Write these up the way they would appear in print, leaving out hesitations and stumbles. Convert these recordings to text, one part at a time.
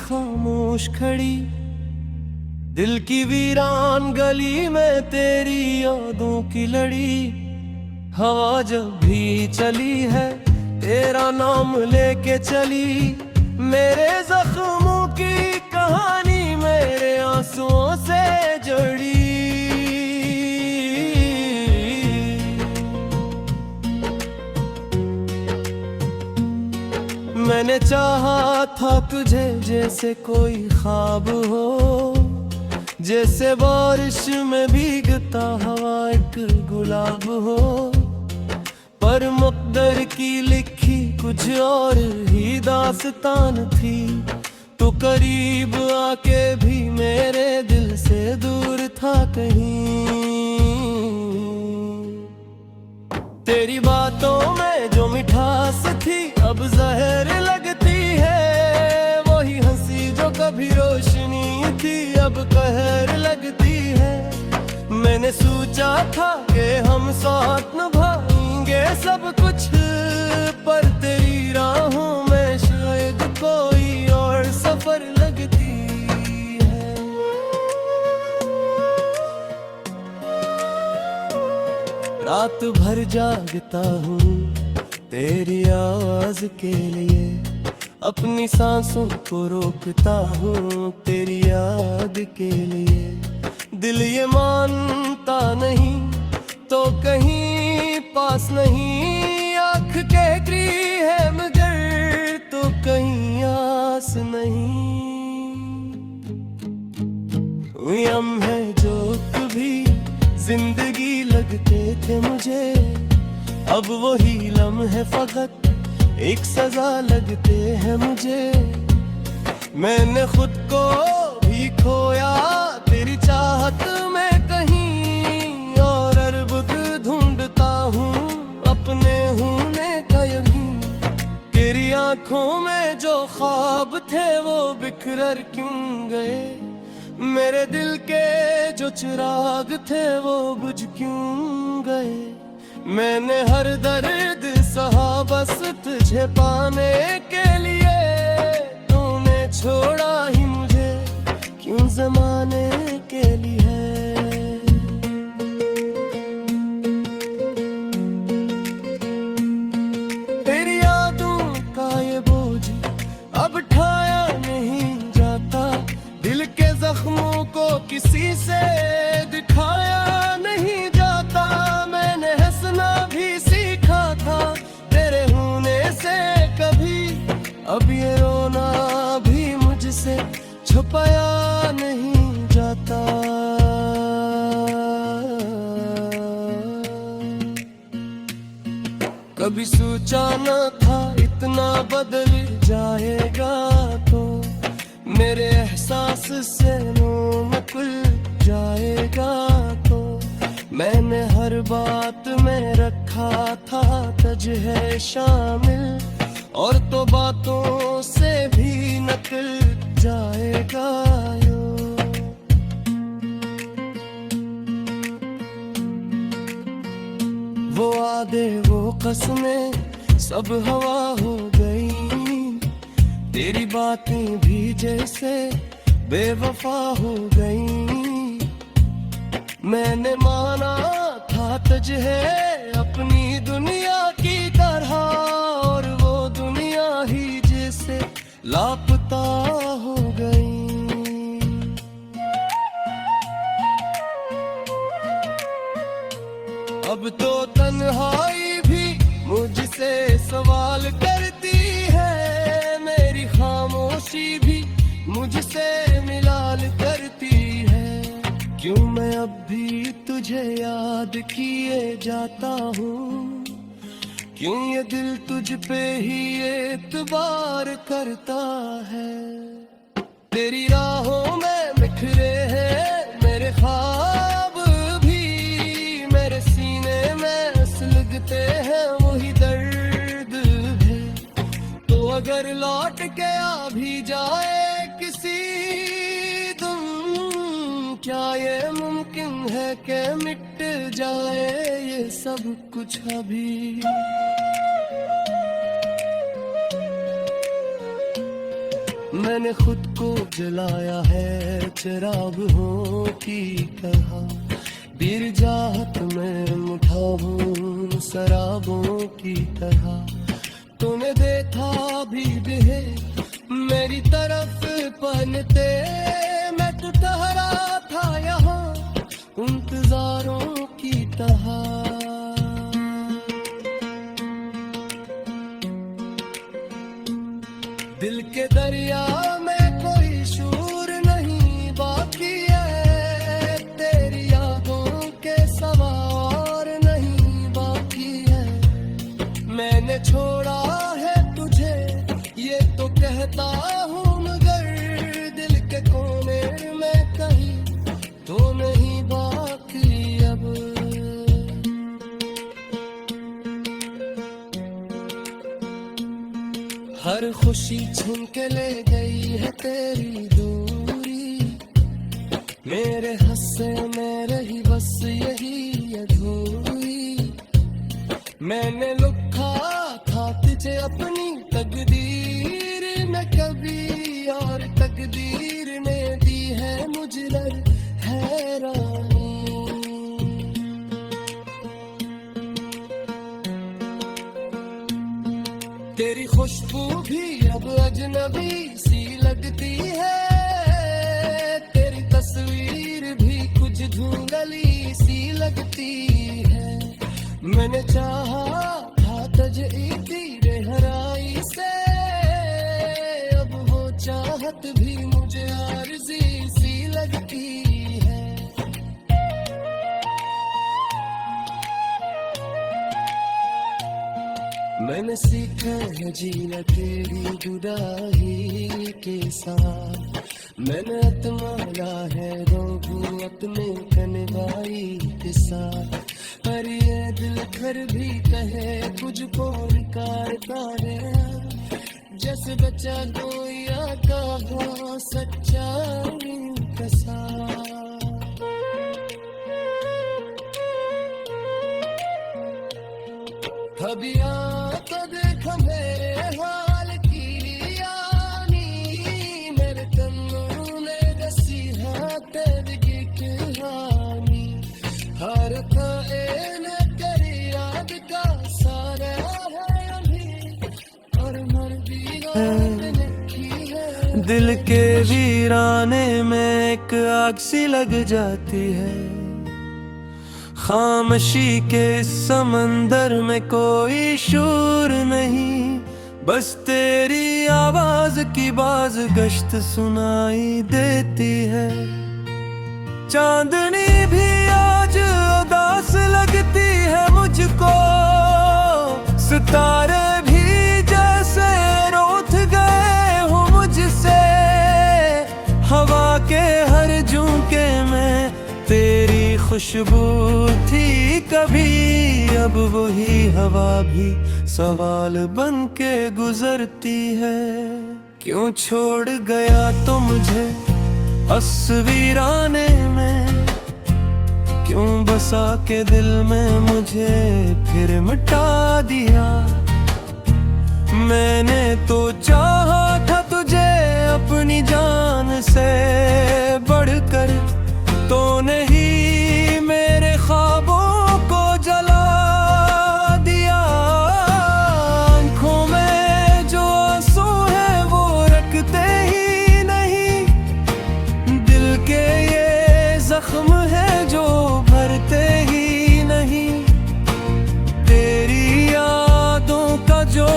खामोश खड़ी, दिल की वीरान गली में तेरी यादों की लड़ी। हवा जब भी चली है तेरा नाम लेके चली, मेरे जख्मों की कहानी मेरे आंसुओं से जुड़ी। मैंने चाहा था तुझे जैसे कोई ख्वाब हो, जैसे बारिश में भीगता हवा एक गुलाब हो, पर मुक़द्दर की लिखी कुछ और ही दास्तान थी। तू करीब आके भी मेरे दिल से दूर था कहीं। तेरी बातों में जो मिठास थी अब जहर लगती है, वही हंसी जो कभी रोशनी थी अब कहर लगती है। मैंने सोचा था कि हम साथ निभाएंगे सब कुछ, पर तेरी राहों में शायद कोई और सफर लगती है। रात भर जागता हूँ तेरी आवाज के लिए, अपनी सांसों को रोकता हूँ तेरी याद के लिए। दिल ये मानता नहीं तो कहीं पास नहीं, आँख कहती है मगर तो कहीं आस नहीं। हम है जो कभी जिंदगी लगते थे मुझे, अब वही लम्हे फकत एक सजा लगते हैं मुझे। मैंने खुद को भी खोया तेरी चाहत में कहीं, और अर्बुद ढूंढता हूँ अपने होने का यकीन। तेरी आंखों में जो ख्वाब थे वो बिखर क्यों गए, मेरे दिल के जो चिराग थे वो बुझ क्यों गए। मैंने हर दर्द सहा बस तुझे पाने के लिए, तूने छोड़ा ही मुझे क्यों ज़माने के लिए। तेरी यादों का ये बोझ अब ठाया नहीं जाता, दिल के जख्मों को किसी से दिखाया नहीं जाता। मैंने हंसना भी सीखा था तेरे होने से कभी, अब ये रोना भी मुझसे छुपाया नहीं जाता। कभी सोचा न था इतना बदल जाएगा, तो मेरे एहसास से नूम खुल जाएगा। तो मैंने हर बात में रखा था तुझ है शामिल, और तो बातों से भी निकल जाएगा यो। वो वादे वो कसमें सब हवा हो गई, तेरी बातें भी जैसे बेवफा हो गई। मैंने माना था तुझे अपनी दुनिया की तरह, और वो दुनिया ही जैसे लापता हो गई। अब तो तन्हाई भी मुझसे सवाल करती है, मेरी खामोशी भी मुझसे मिलाल करती है। क्यों मैं अब भी तुझे याद किए जाता हूँ, क्यों ये दिल तुझ पे ही एतबार करता है। तेरी राहों में बिखरे हैं मेरे ख्वाब भी, मेरे सीने में सुलगते हैं वही दर्द भी। तो अगर लौट के आ भी जाए किसी दिन, क्या ये मुमकिन है कि मिट जाए ये सब कुछ अभी। मैंने खुद को जलाया है चिरागों की तरह, बीर जाहत में मुठा हूँ शराबों की तरह। तूने देखा भी दे मेरी तरफ पलटे, मैं तो ठहरा था यहाँ इंतजारों की तरह। दिल के दरिया में कोई शूर नहीं बाकी है, तेरी यादों के सवार नहीं बाकी है। मैंने छोड़ा है तुझे ये तो कहता हूँ, मगर दिल के कोने में कहीं तो नहीं बाकी अब। हर खुशी छीन के ले गई है तेरी दूरी, मेरे हंसे में रही बस यही अधूरी। मैंने लिखा था तुझे अपनी तकदीर में कभी, और तकदीर ने दी है मुझे हैरानी। तेरी खुशबू भी अब अजनबी सी लगती है, तेरी तस्वीर भी कुछ धुंधली सी लगती है। मैंने चाहा था तुझे तेरे हराई से, अब वो चाहत भी मुझे आरज़ी सी लगती है। मैंने सीखा है जीना तेरी जुदाई के साथ, मैंने अतमाला है रोबू अपने कन्हैया के साथ। पर ये दिल घर भी कहे तुझको निकारता है, जैसे बच्चा कोई आता हो सच्चाई के साथ। कभी तो देख मेरे हाल की यानी, मेरे तन्नू ने दसी है तेरी कहानी। हर कायने तेरी याद का सारा है अभी, और मर भी है। दिल के वीराने में एक आग सी लग जाती है, खामोशी के समंदर में कोई शोर नहीं, बस तेरी आवाज की बाज गश्त सुनाई देती है। चांदनी भी आज उदास लगती है मुझको, सितारे भी जैसे रूठ गए हो मुझसे। हवा के हर झोंके में तेरी खुशबू थी कभी, अब वही हवा भी सवाल बन के गुजरती है। क्यों छोड़ गया तो मुझे वीराने में, क्यों बसा के दिल में मुझे फिर मिटा दिया। मैंने तो चाहा था तुझे अपनी जान से बढ़कर, तो नहीं मेरे ख्वाबों को जला दिया। आँखों में जो आंसू है वो रखते ही नहीं, दिल के ये जख्म है जो भरते ही नहीं। तेरी यादों का जो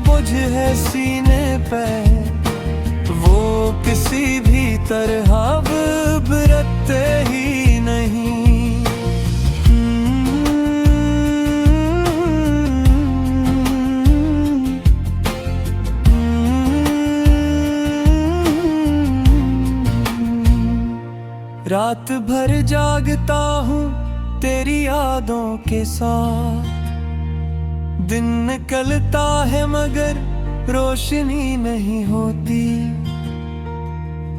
बोझ है सीने पे, वो किसी भी तरह बरतते ही नहीं। रात भर जागता हूँ तेरी यादों के साथ, दिन निकलता है मगर रोशनी नहीं होती।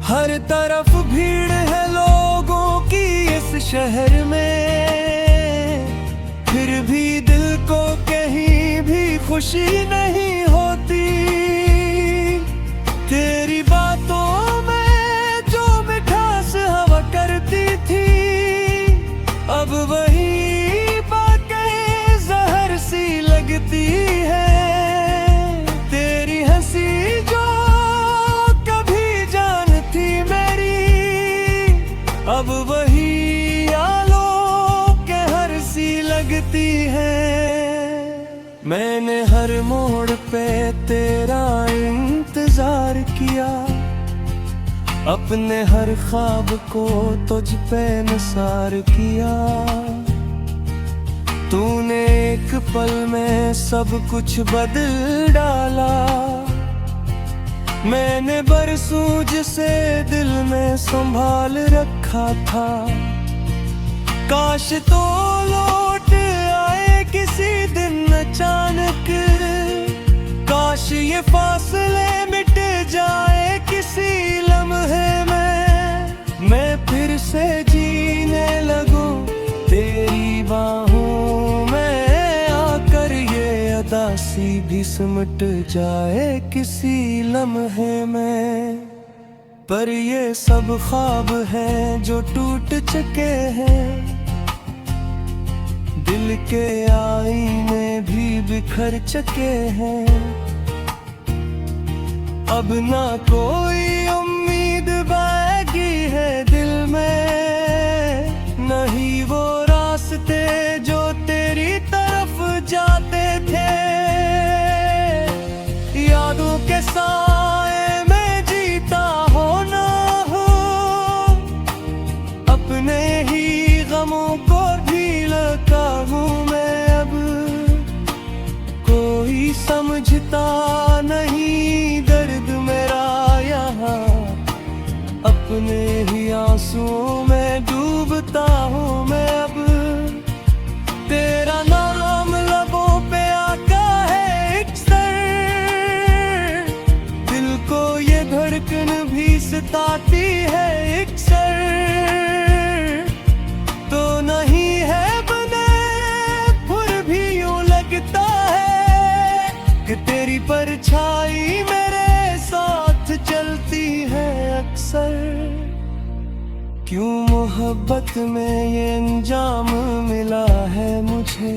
हर तरफ भीड़ है लोगों की इस शहर में, फिर भी दिल को कहीं भी खुशी नहीं होती। तेरी बात मैंने हर मोड़ पे तेरा इंतजार किया, अपने हर ख्वाब को तुझ पे निसार किया। तूने एक पल में सब कुछ बदल डाला, मैंने बरसों जिसे दिल में संभाल रखा था। काश तो लौट आए किसी दिन अचानक, काश ये फासले मिट जाए किसी लम्हे में। मैं फिर से जीने लगूं तेरी बाहों में आकर, ये अदासी भी सिमट जाए किसी लम्हे में। पर ये सब ख्वाब हैं जो टूट चुके हैं, दिल के आईने भी बिखर चुके हैं। अब ना कोई उम्मीद बाकी है दिल में, नहीं वो रास्ते जो तेरी तरफ जाते थे। यादों के साए में जीता हो ना हो, अपने ही गमों को भी लगा हूँ मैं अब। कोई समझता नहीं दर्द मेरा यहाँ, अपने ही आंसुओं में डूबता हूँ मैं अब। तेरा नाम लबों पे आका है अक्सर, दिल को ये धड़कन भी सताती है अक्सर। तो नहीं है बने फिर भी यूं लगता है कि तेरी परछाई मेरे साथ चलती है अक्सर। क्यों मोहब्बत में ये अंजाम मिला है मुझे,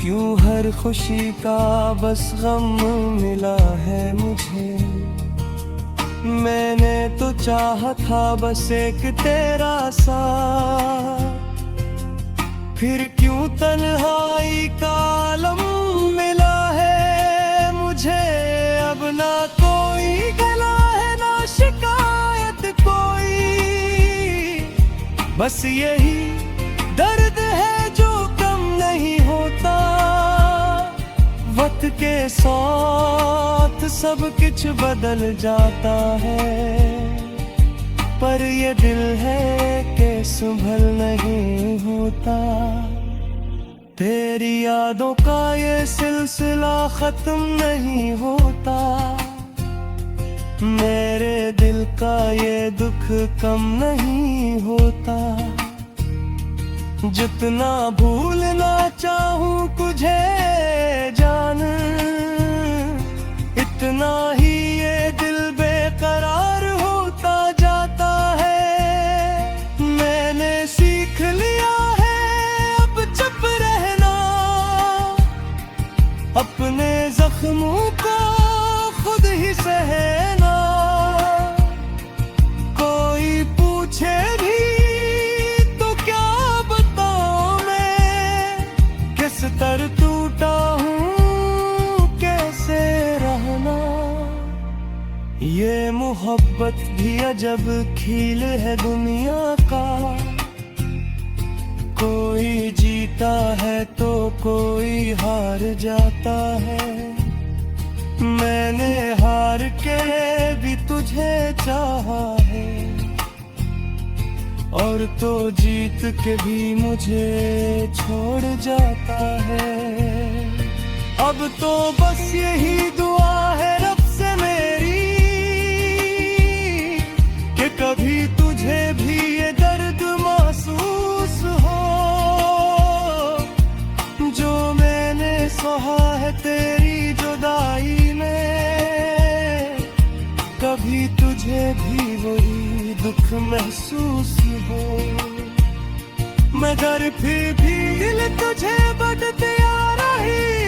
क्यों हर खुशी का बस गम मिला है मुझे। मैंने तो चाहा था बस एक तेरा साथ, फिर क्यों तन्हाई का आलम मिला है मुझे। अब ना कोई गला है ना शिकायत कोई, बस यही दर्द है जो कम नहीं होता। वक्त के साथ सब कुछ बदल जाता है, पर ये दिल है कि संभल नहीं होता। तेरी यादों का ये सिलसिला खत्म नहीं होता, मेरे दिल का ये दुख कम नहीं होता। जितना भूलना चाहूं तुझे जान, इतना ही ये दिल बेकरार होता जाता है। मैंने सीख लिया है अब चुप रहना, अपने जख्मों को खुद ही सहना। कोई पूछे भी तो क्या बताऊं मैं, किस तरह टूटा हूँ कैसे रहना। ये मोहब्बत भी अजब खेल है दुनिया का, कोई जीता है तो कोई हार जाता है। मैंने हार के भी तुझे चाहा है, और तो जीत के भी मुझे छोड़ जाता है। अब तो बस यही दुआ है रब से मेरी, कि कभी तुझे भी ये दर्द महसूस हो जो मैंने सहा है तेरी जुदाई में। कभी तुझे भी वही दुख महसूस हो, मगर फिर भी दिल तुझे बढ़ते आ रही